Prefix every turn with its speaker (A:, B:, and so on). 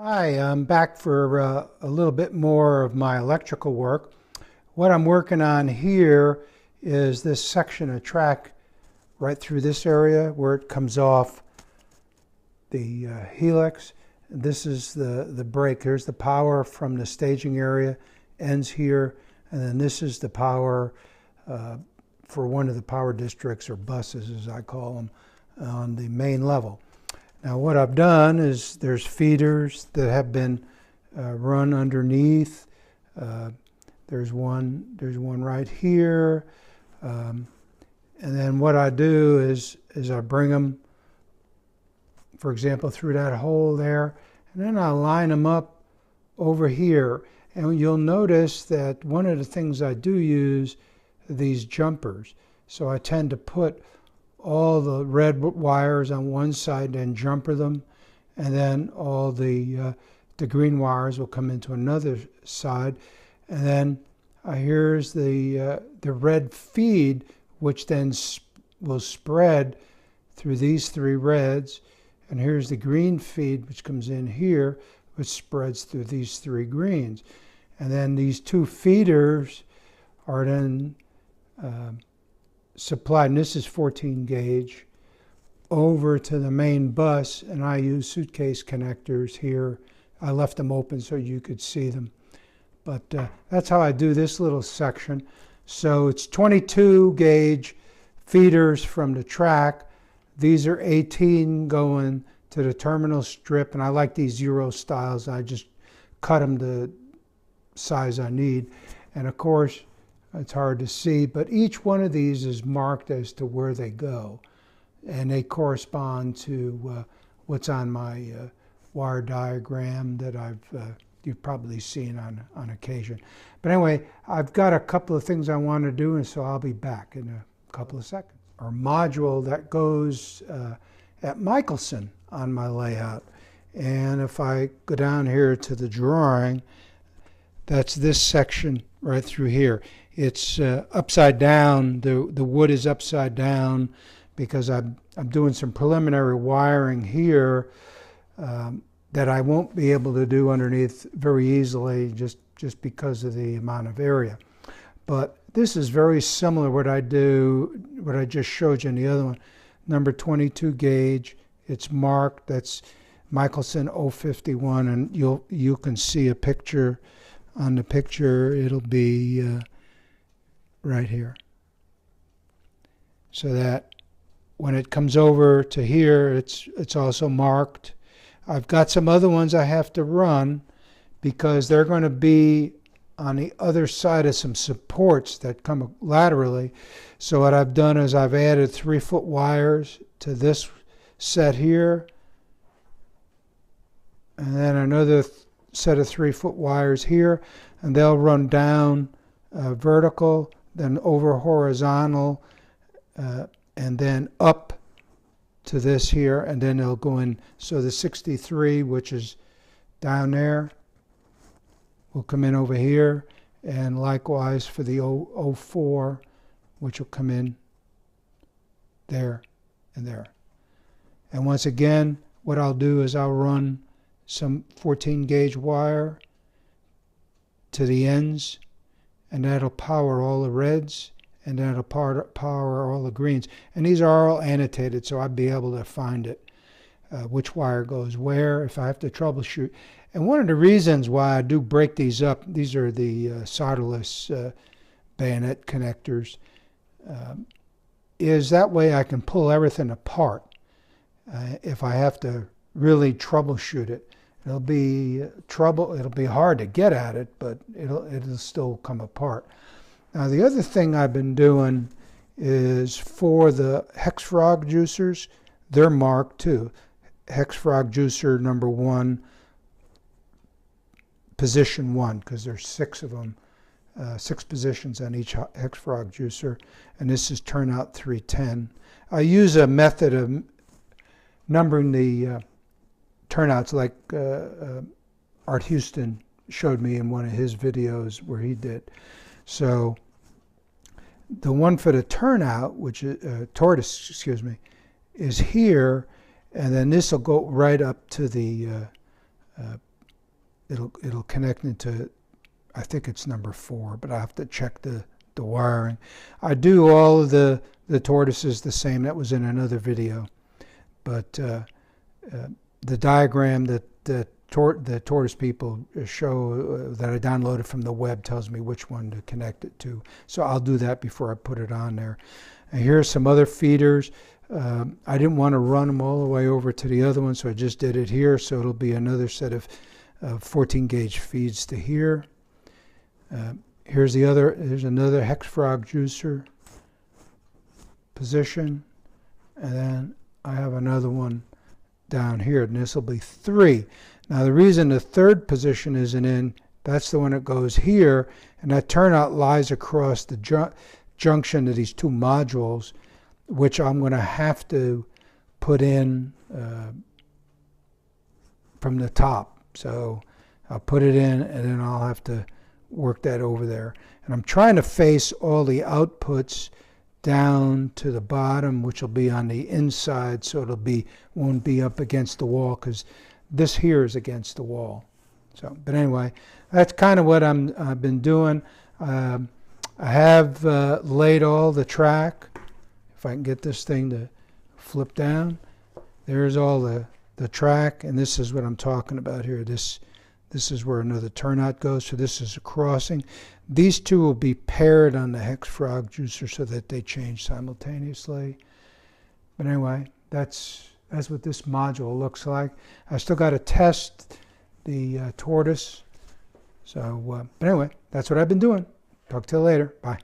A: Hi, I'm back for a little bit more of my electrical work. What I'm working on here is this section of track right through this area where it comes off the helix. This is the break. Here's the power from the staging area, ends here, and then this is the power for one of the power districts, or buses as I call them, on the main level. Now what I've done is there's feeders that have been run underneath. There's one right here, and then what I do is I bring them, for example, through that hole there, and then I line them up over here. And you'll notice that one of the things I do use are these jumpers. So I tend to put all the red wires on one side and jumper them, and then all the green wires will come into another side, and then here's the red feed, which then will spread through these three reds, and here's the green feed, which comes in here, which spreads through these three greens, and then these two feeders are then supplied, and this is 14 gauge, over to the main bus, and I use suitcase connectors here. I left them open so you could see them. But that's how I do this little section. So it's 22 gauge feeders from the track. These are 18 going to the terminal strip, and I like these Euro styles. I just cut them the size I need. And of course, it's hard to see, but each one of these is marked as to where they go, and they correspond to what's on my wire diagram that you've probably seen on occasion. But anyway, I've got a couple of things I want to do, and so I'll be back in a couple of seconds. Our module that goes at Michelson on my layout, and if I go down here to the drawing, that's this section right through here. It's upside down. The wood is upside down because I'm doing some preliminary wiring here that I won't be able to do underneath very easily just because of the amount of area. But this is very similar what I just showed you in the other one. Number 22 gauge. It's marked. That's Michelson 051, and you can see a picture. On the picture, it'll be right here, so that when it comes over to here, it's also marked. I've got some other ones I have to run because they're going to be on the other side of some supports that come laterally. So what I've done is I've added 3-foot wires to this set here, and then another set of 3-foot wires here, and they'll run down vertical, then over horizontal, and then up to this here, and then they'll go in. So the 63, which is down there, will come in over here, and likewise for the 04, which will come in there and there. And once again, what I'll do is I'll run some 14 gauge wire to the ends, and that'll power all the reds, and that'll power all the greens. And these are all annotated, so I'll be able to find it, which wire goes where if I have to troubleshoot. And one of the reasons why I do break these up, these are the solderless bayonet connectors, is that way I can pull everything apart if I have to really troubleshoot it. It'll be hard to get at it, but it'll still come apart. Now the other thing I've been doing is for the Hexfrog juicers, they're marked too. Hexfrog juicer number 1, position 1, because there's 6 of them, 6 positions on each Hexfrog juicer, and this is turnout 310. I use a method of numbering the turnouts like Art Houston showed me in one of his videos where he did. So the one for the turnout, which is tortoise, excuse me, is here, and then this will go right up to the it'll connect into, I think it's number 4, but I have to check the wiring. I do all of the tortoises the same. That was in another video, but the diagram that the tortoise people show that I downloaded from the web tells me which one to connect it to. So I'll do that before I put it on there. And here are some other feeders. I didn't want to run them all the way over to the other one, so I just did it here. So it'll be another set of 14 gauge feeds to here. Here's another hex frog juicer position, and then I have another one down here, and this will be 3. Now the reason the third position isn't in, that's the one that goes here, and that turnout lies across the junction of these 2 modules, which I'm going to have to put in from the top. So I'll put it in, and then I'll have to work that over there. And I'm trying to face all the outputs down to the bottom, which will be on the inside, so won't be up against the wall, because this here is against the wall. So, but anyway, that's kind of what I've been doing. I have laid all the track. If I can get this thing to flip down, there's all the track, and this is what I'm talking about here. This is where another turnout goes, so this is a crossing. These 2 will be paired on the hex frog juicer so that they change simultaneously. But anyway, that's what this module looks like. I still got to test the tortoise. So, but anyway, that's what I've been doing. Talk to you later. Bye.